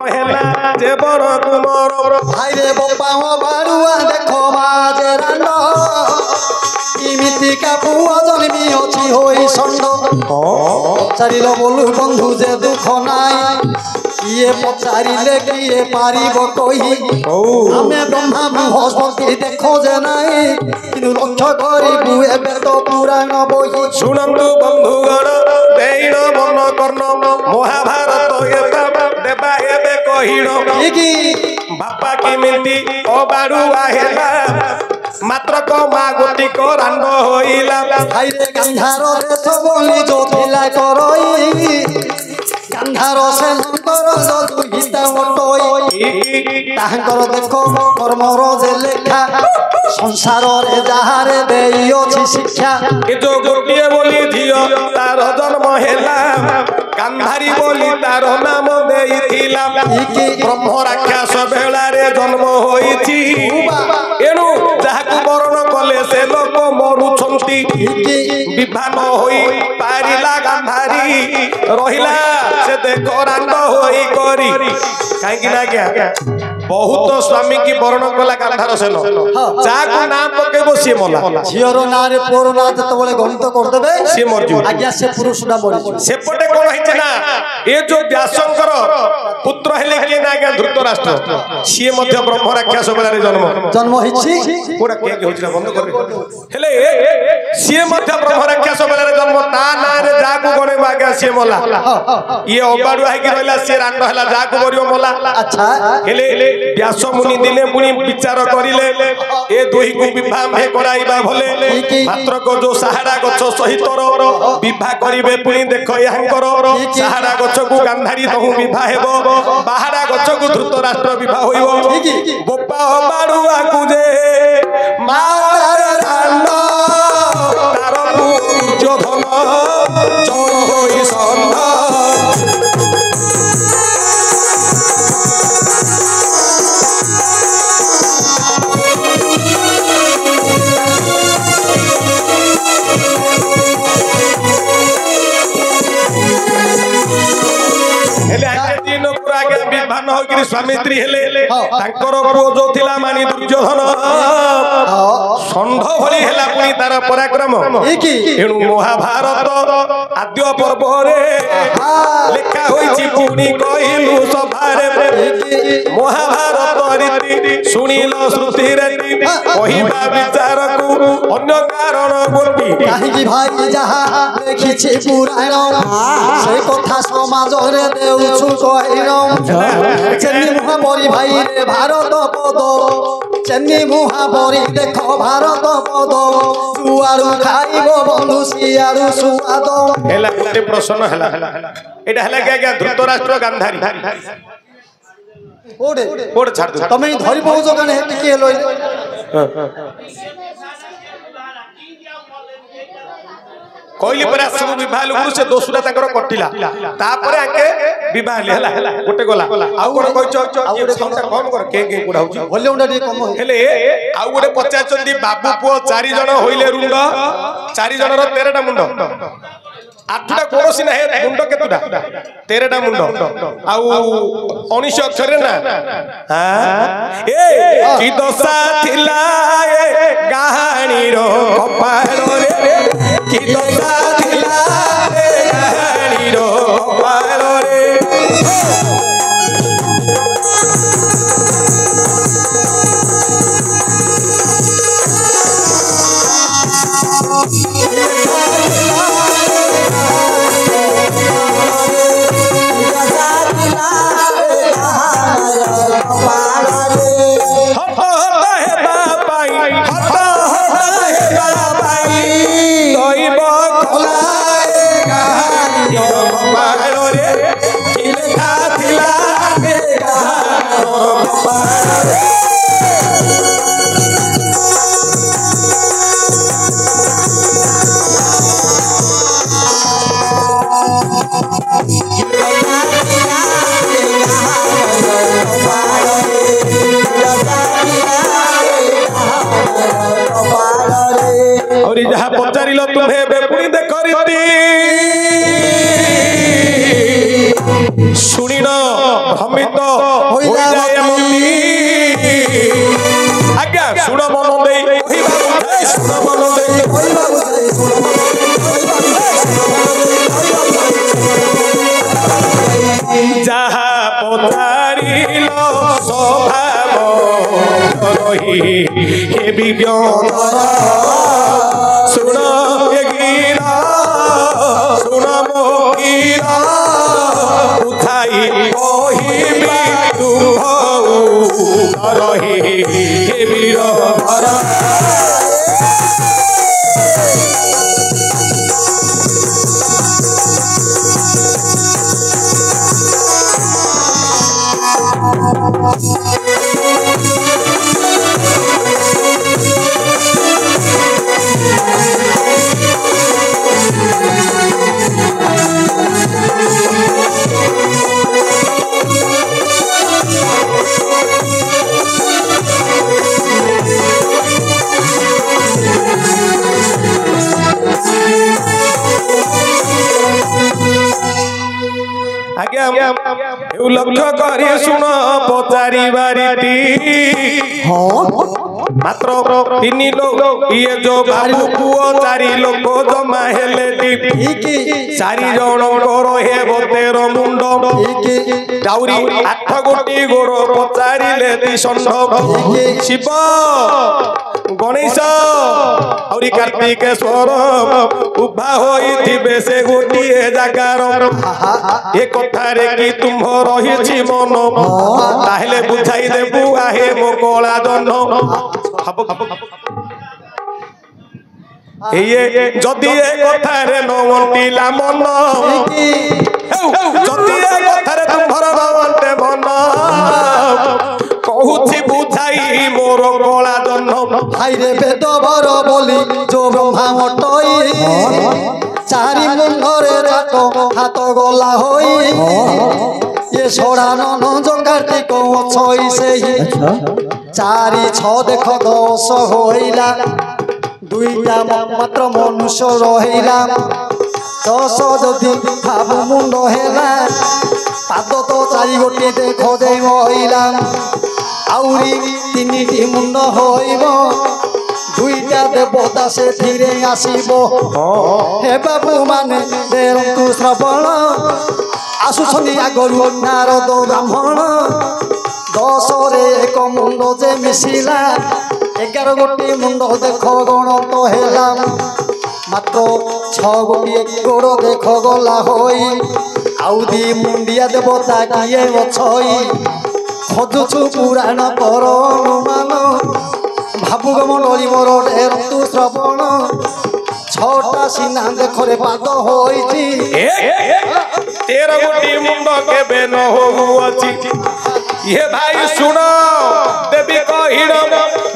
जे बर कुमर भाई रे बप्पाओ बारुआ देखो माजे रांड इमिति का पुआ जन्मी अछि होई षंड पचारिल बोलु बंधु जे दुख नाई किए पचारिले किए पारिब कहि आमे ब्रह्मा बृहस्पति देखो जे नाई किनु लक्ष्य करिबु एबे तो पुराण बहि सुनंतु बंधुगण देइन मन कर्ण महाभारत देवा एबे कहिण बापा केमिति अबाडुआ हेला मात्र को मा गोटी को रांड होइला भाई रे गंधार देश बोली जो थिला करई गंधार से नंतर जो हिता मटई ताहंकर देखो कर्मर जे लेखा संसार रे जहारे देई अछि शिक्षा ए जो गोटिए बोली धियो तार जन्म हेला गांधारी बोली तार नाम देइथिला ब्रह्म राक्षस बेला रे जन्म होईछि एनु जाहाकु वरण कले से लोक मरुछंती विभान होई पारिला गांधारी रहिला से देखो रांड होई करी काहेकि ना क्या बहुत स्वामी की वर्ण कला गांधार सेन जाहाकु नाम पकेबो से मला झियर ना रे पोर ना जतबेले गणित कर देबे से मरजु आज्ञा से पुरुष ना मरि सेपटे कोन हिचे ना ए जो व्यासंकर पुत्र हेले के ना आज्ञा धृतराष्ट्र सिए मध्य ब्रह्म राक्षस बेला रे जन्म हिची कोडा के होइछला बंद कर हेले सिए मध्य ब्रह्म राक्षस बेला रे जन्म ता ना रे जाकु गणे आज्ञा सिए मला ये अबाडु है कि रहला से रांड हला जाकु बरियो मला अच्छा हेले व्यास मुनि दिने मुनि विचार करिले ए दोही को विवाह में कराइबा भले मात्र को जो सहारा गछ सहित विवाह करिवे पुनी देखो यांकर सहारा गछ को गांधारी तहु विवाह हेबो बाहारा गछ को धृतराष्ट्र विवाह होइबो गोपा बाडुआ को जे मार रांड तार दुर्योधन चोर होई सन्ध स्वामी स्त्री हेले तांकर पुओ जो थिला मानी दुर्योधन षंढ भली हेला पुनी तार पराक्रम एणु महाभारत आद्य पर्व रे लेखा होईछि पुनी कहिलु सभारे महाभारत रीति सुनिल श्रुति रे कहिबा विचार को अन्य कारण गोटी काहे कि भाई जहा देखिछि पुराण से कथा समाज रे देउछु कहिनो चन्नी मुहा बरी भाई रे भारत पद चन्नी मुहा बरी देखो भारत पद सुआरु खाइबो बंधु सियारु सुआद हेला गोटे प्रश्न हेला एटा हेला के आज्ञा धृतराष्ट्र गांधारी ओडे ओडे छाड़ दो तमे धरि पहुंचो कने हेति के लई कोइली पर सब विवाह लोक से दोसुरा ताकर कटिला तापर आके विवाह हेला गोटे गला आउ कोन कहचो कम कर के गुडा होची वॉल्यूम डी कम हेले आउ गोटे पचाचंदी बाबू पुओ 4 जण होइले रुंड 4 जण रो 13 टा मुंड 8 टा कोड़ सिना हे मुंड केतुडा 13 टा मुंड आउ 19 अक्षर ना हां ए की दशा थिला ए कहानी रो कपाल रे की दशा थिला ए कहानी रो कपाल रे और जहाँ पचारिल तुम्हें बेपुणी देख रीति सुनिन भ्रमित ହୋଇଯାଏ ମତି ଆଜ୍ଞା ଶୁଣ ମନ ଦେଇ ଶୁଣ ମନ ଦେଇ ଯାହା ପଚାରିଲ ସ୍ୱଭାବ ରହି ହେବି ଶୁଣ ଏ ଗୀତ ଶୁଣ ମୋ ଗୀତ ଉଠାଇ କହିବି ଦୁଃଖ ରହି ହେବି ଲକ୍ଷ୍ୟ କରି ଶୁଣ ପଚାରିବାରିଟି ମାତ୍ର ତିନି ଲୋକ ଇଏ ଯୋଉ ବାବୁ ପୁଅ ଚାରି ଲୋକ ଜମା ହେଲେ ଚାରି ଜଣଙ୍କର ହେବ 13 ମୁଣ୍ଡ ଗାଉରି 8 ଗୋଟି ଗୋଡ଼ ପଚାରିଲେ ଦିଷଣ୍ଢ ଶିବ ଗଣେଶ ଆହୁରି କାର୍ତ୍ତିକେଶ୍ୱର ଉଭା ହୋଇଥିବେ ସେ ଗୋଟିଏ ଜାଗାର ଏ କଥାରେ କି ତୁମ୍ଭ ରହିଛି ମନ ତାହେଲେ ବୁଝାଇ ଦେବୁ ଆହେ ମୋ କଳା ଜହ୍ନ ଯଦି ଏ କଥାରେ ନ ଅଣ୍ଟିଲା ମନ ଯଦି ଏ କଥାରେ ତୁମ୍ଭର ନ ଅଣ୍ଟେ ମନ କହୁଛି ବୁଝାଇ ମୋର କଳା ଜହ୍ନ ଭାଇରେ ବେଦ ବର ବୋଲି ଯୋ ବ୍ରହ୍ମା ମଟଇ ଚାରି ମୁଣ୍ଡରେ ଯାକ ହାତ ଗଲା ହୋଇ ये सोड़ा नन कार्तिक छई सेही 4 6 देख 10 होइला दुईटा मात्र मनुष्य रहिला 10 जदि भाबु मुंड हेला पाद तो 4 गोटे देख दे होइला आउरी 3टी मुंड होइबो दुईटा देवता से धीरे आसीबो हे बाबू माने देरंतु श्रवण आसुछनी आगरु नारद ब्राह्मण 10 रे 1 मुंड जे मिसिला 11 गोटी मुंड देख गणत हेला मात्र 6 गोटी गोड़ देख गला होई आउ दी मुंडिया देवता किए अछई खोजुछु पुराण कर अनुमान भाबु गमनरी मोर ढेरतु श्रवण 6टा सीना देखरे पाद होईची 13 गोटी मुंड केबे न होउची ये भाई सुनो देवी कहिड़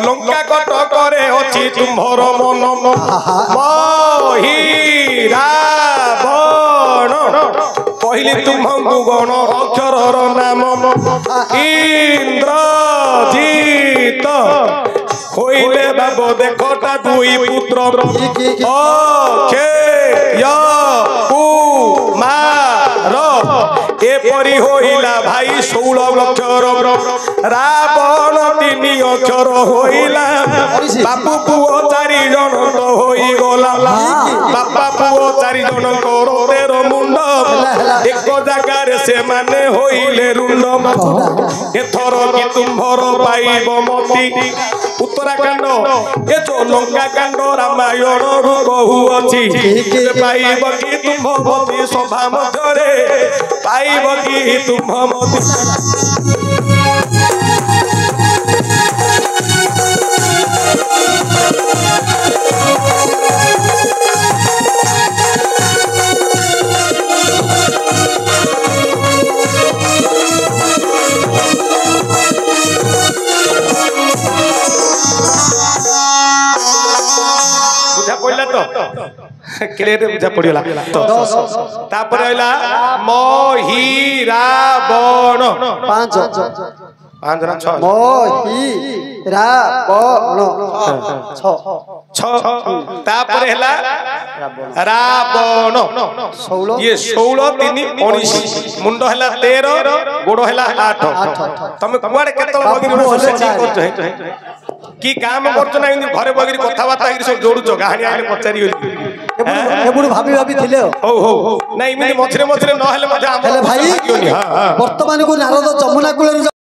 लंका कट करे अछि तुम्हर मन मोहि रावण कहली तुमहु गण अक्षरर नाम इंद्रजीत होइले बाबो देखटा दुई पुत्र अक्षय कुमार एपरी होइला भाई 16 अक्षर रावण 3 अक्षर होइला बापू पुओ 4 जन तो होई गला बापा पुओ 4 जन करो 13 मुंड एक जगह रे से माने होइले रुंड एथर कि तुम्भर पाइब मती उत्तराखंड ए जो लंका कांड रामायण रु कहू अछि पाइब कि तुम्भ मती सभा मध्यरे पाइब कि तुम्भ मती बुझा पड़ला तो क्लियर बुझा पड़ला तो तापर आइला मोहि रावण 5 ପାଞ୍ଚ ନା ଛଅ ମହିରାବଣ ତାପରେ ହେଲା ରାବଣ 16 ଇଏ 16 3 19 ମୁଣ୍ଡ ହେଲା 13 ଗୋଡ ହେଲା 8 ତମେ କୁଆଡେ କେତେବେଳେ ବଗିରି କରୁଛ କି କାମ କରୁଛ ନା ଏମିତି ଘରେ ବଗିରି କଥାବାର୍ତ୍ତା ହେଇକି ସବୁ ଯୋଡୁଛ ଗାହାଣୀ ଆଇଲେ ପଚାରି ଏବୁଡୁ ଭାବି ଭାବି ଥିଲେ ହଉ ନାଇଁ ଏମିତି ମଝିରେ ମଝିରେ ନହେଲେ ମଧ୍ୟ ହେଲେ ଭାଇ ବର୍ତ୍ତମାନକୁ ନାରଦ ଯମୁନା କୂଳରେ